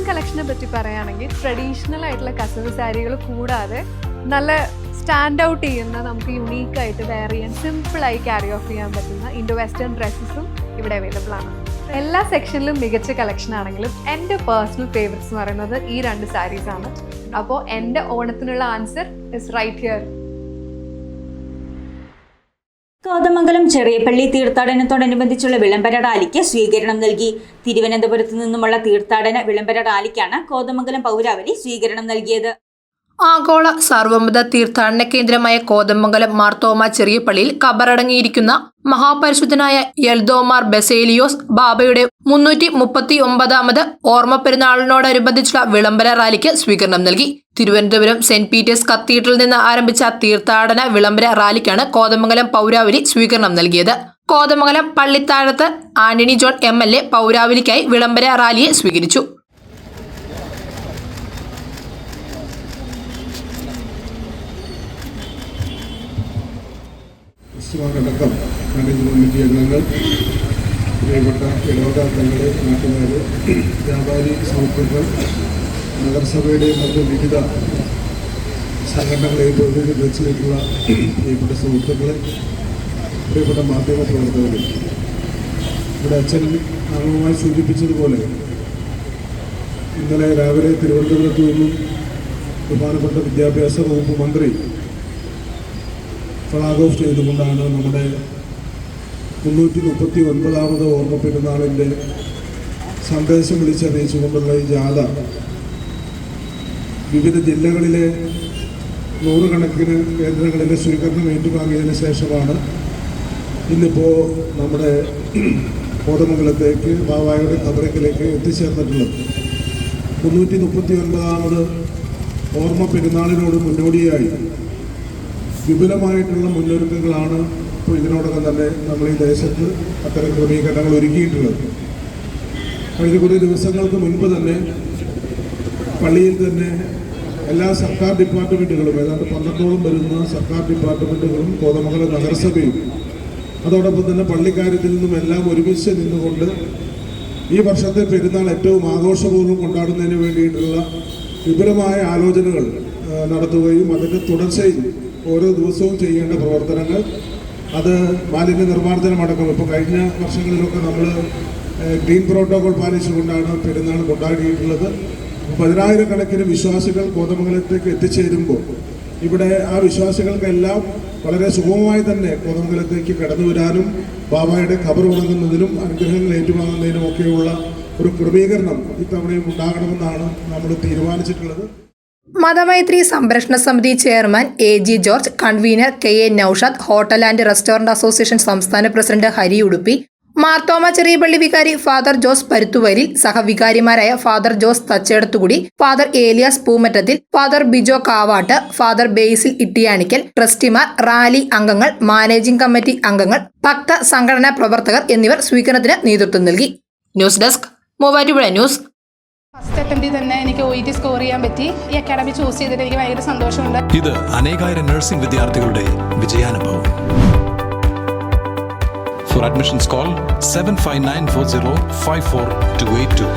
കളക്ഷനെ പറ്റി പറയുകയാണെങ്കിൽ ട്രഡീഷണൽ ആയിട്ടുള്ള കസവ് സാരികൾ കൂടാതെ നല്ല സ്റ്റാൻഡ് ഔട്ട് ചെയ്യുന്ന നമുക്ക് യുണീക്കായിട്ട് വെയർ ചെയ്യാൻ സിമ്പിളായി ക്യാരി ഓഫ് ചെയ്യാൻ പറ്റുന്ന ഇൻഡോ വെസ്റ്റേൺ ഡ്രസ്സസും ഇവിടെ അവൈലബിൾ ആണ്. എല്ലാ സെക്ഷനിലും മികച്ച കളക്ഷൻ ആണെങ്കിലും എൻ്റെ പേഴ്സണൽ ഫേവറേറ്റ്സ് എന്ന് പറയുന്നത് ഈ 2 സാരീസ് ആണ്. അപ്പോൾ എൻ്റെ ഓണത്തിനുള്ള answer is right here. Kothamangalam Cheriyapalli തീർത്ഥാടനത്തോടനുബന്ധിച്ചുള്ള വിളംബര റാലിക്ക് സ്വീകരണം നൽകി. തിരുവനന്തപുരത്ത് നിന്നുമുള്ള തീർത്ഥാടന വിളംബര റാലിക്കാണ് കോതമംഗലം പൗരാവലി സ്വീകരണം നൽകിയത്. ആഗോള സർവമത തീർത്ഥാടന കേന്ദ്രമായ കോതമംഗലം മാർത്തോമ ചെറിയപ്പള്ളിയിൽ കബറടങ്ങിയിരിക്കുന്ന മഹാപരിശുദ്ധനായ എൽദോമാർ ബസേലിയോസ് ബാബയുടെ 339ാമത് ഓർമ്മ പെരുന്നാളിനോടനുബന്ധിച്ചുള്ള വിളംബര റാലിക്ക് സ്വീകരണം നൽകി. തിരുവനന്തപുരം സെന്റ് പീറ്റേഴ്സ് കത്തീഡ്രലിൽ നിന്ന് ആരംഭിച്ച തീർത്ഥാടന വിളംബര റാലിക്കാണ് കോതമംഗലം പൗരാവലി സ്വീകരണം നൽകിയത്. കോതമംഗലം പള്ളിത്താഴത്ത് ആന്റണി ജോൺ MLA പൗരാവലിക്കായി വിളംബര റാലിയെ സ്വീകരിച്ചു. അടക്കം മാനേജ്മെന്റ് കമ്മിറ്റി അംഗങ്ങൾ, പ്രിയപ്പെട്ട ഇടവകാംഗങ്ങളെ, നാട്ടുകാർ, വ്യാപാരി സുഹൃത്തുക്കൾ, നഗരസഭയുടെ മറ്റ് വിവിധ സംഘടനകളെ പ്രതിനിധീകരിച്ചിട്ടുള്ള പ്രിയപ്പെട്ട സുഹൃത്തുക്കളെ, പ്രിയപ്പെട്ട മാധ്യമ പ്രവർത്തകരെ, ഇവിടെ അച്ഛൻ നാമമായി സൂചിപ്പിച്ചതുപോലെ ഇന്നലെ രാവിലെ തിരുവനന്തപുരത്ത് നിന്നും ബഹുമാനപ്പെട്ട വിദ്യാഭ്യാസ വകുപ്പ് മന്ത്രി ഫ്ലാഗ് ഓഫ് ചെയ്തുകൊണ്ടാണ് നമ്മുടെ 339ാമത് ഓർമ്മ പെരുന്നാളിൻ്റെ സന്ദേശം വിളിച്ചറിയിച്ചുകൊണ്ടുള്ള ഈ ജാഥ വിവിധ ജില്ലകളിലെ 100 കണക്കിന് കേന്ദ്രങ്ങളിലെ സ്വീകരണം ഏറ്റുവാങ്ങിയതിന് ശേഷമാണ് ഇന്നിപ്പോൾ നമ്മുടെ കോതമംഗലത്തേക്ക് ബാബായുടെ ഖബറിലേക്ക് എത്തിച്ചേർന്നിട്ടുള്ളത്. 339ാമത് ഓർമ്മ പെരുന്നാളിനോട് മുന്നോടിയായി വിപുലമായിട്ടുള്ള മുന്നൊരുക്കങ്ങളാണ് ഇപ്പോൾ ഇതിനോടകം തന്നെ നമ്മൾ ഈ ദേശത്ത് അത്തരം ക്രമീകരണങ്ങൾ ഒരുക്കിയിട്ടുള്ളത്. കഴിഞ്ഞ കുറേ ദിവസങ്ങൾക്ക് മുൻപ് തന്നെ പള്ളിയിൽ തന്നെ എല്ലാ സർക്കാർ ഡിപ്പാർട്ട്മെൻറ്റുകളും, ഏതാണ്ട് 12ഓളം വരുന്ന സർക്കാർ ഡിപ്പാർട്ട്മെൻറ്റുകളും കോതമംഗലം നഗരസഭയും അതോടൊപ്പം തന്നെ പള്ളിക്കാര്യത്തിൽ നിന്നും എല്ലാം ഒരുമിച്ച് നിന്നുകൊണ്ട് ഈ വർഷത്തെ പെരുന്നാൾ ഏറ്റവും ആഘോഷപൂർവ്വം കൊണ്ടാടുന്നതിന് വേണ്ടിയിട്ടുള്ള വിപുലമായ ആലോചനകൾ നടത്തുകയും അതിൻ്റെ തുടർച്ചയിൽ ഓരോ ദിവസവും ചെയ്യേണ്ട പ്രവർത്തനങ്ങൾ, അത് മാലിന്യ നിർമ്മാർജ്ജനം അടക്കം ഇപ്പോൾ കഴിഞ്ഞ വർഷങ്ങളിലൊക്കെ നമ്മൾ ഗ്രീൻ പ്രോട്ടോകോൾ പാലിച്ചുകൊണ്ടാണ് പെരുന്നാൾ കൊണ്ടാടിയിട്ടുള്ളത്. 10,000 കണക്കിന് വിശ്വാസികൾ കോതമംഗലത്തേക്ക് എത്തിച്ചേരുമ്പോൾ ഇവിടെ ആ വിശ്വാസികൾക്കെല്ലാം വളരെ സുഗമമായി തന്നെ കോതമംഗലത്തേക്ക് കടന്നു വരാനും ബാബായുടെ ഖബർ ഉണങ്ങുന്നതിനും അനുഗ്രഹങ്ങൾ ഏറ്റുവാങ്ങുന്നതിനും ഒക്കെയുള്ള ഒരു ക്രമീകരണം ഇത്തവണയും ഉണ്ടാകണമെന്നാണ് നമ്മൾ തീരുമാനിച്ചിട്ടുള്ളത്. മതമൈത്രി സംരക്ഷണ സമിതി chairman AG George, convener KA Naushad, hotel and restaurant association സംസ്ഥാന പ്രസിഡന്റ് ഹരി ഉടുപ്പി, മാർത്തോമ ചെറിയപ്പള്ളി വികാരി ഫാദർ ജോസ് പരുത്തുവരിൽ, സഹവികാരിമാരായ father Jose Thachedathukudi, father Elias പൂമറ്റത്തിൽ, father Bijo Kavatt, father Basil Ittiyanickal, ട്രസ്റ്റിമാർ, റാലി അംഗങ്ങൾ, മാനേജിംഗ് കമ്മിറ്റി അംഗങ്ങൾ, ഭക്ത സംഘടനാ പ്രവർത്തകർ എന്നിവർ സ്വീകരണത്തിന് നേതൃത്വം നൽകി. News desk Muvattupuzha news. First അറ്റംപ്റ്റിൽ തന്നെ എനിക്ക് OET സ്കോർ ചെയ്യാൻ പറ്റി. ഈ അക്കാഡമി ചൂസ് ചെയ്തിട്ട് എനിക്ക് ഭയങ്കര സന്തോഷമുണ്ട്. ഇത് അനേകായിരം നഴ്സിംഗ് വിദ്യാർത്ഥികളുടെ വിജയാനുഭവം. For admissions call 7594054282.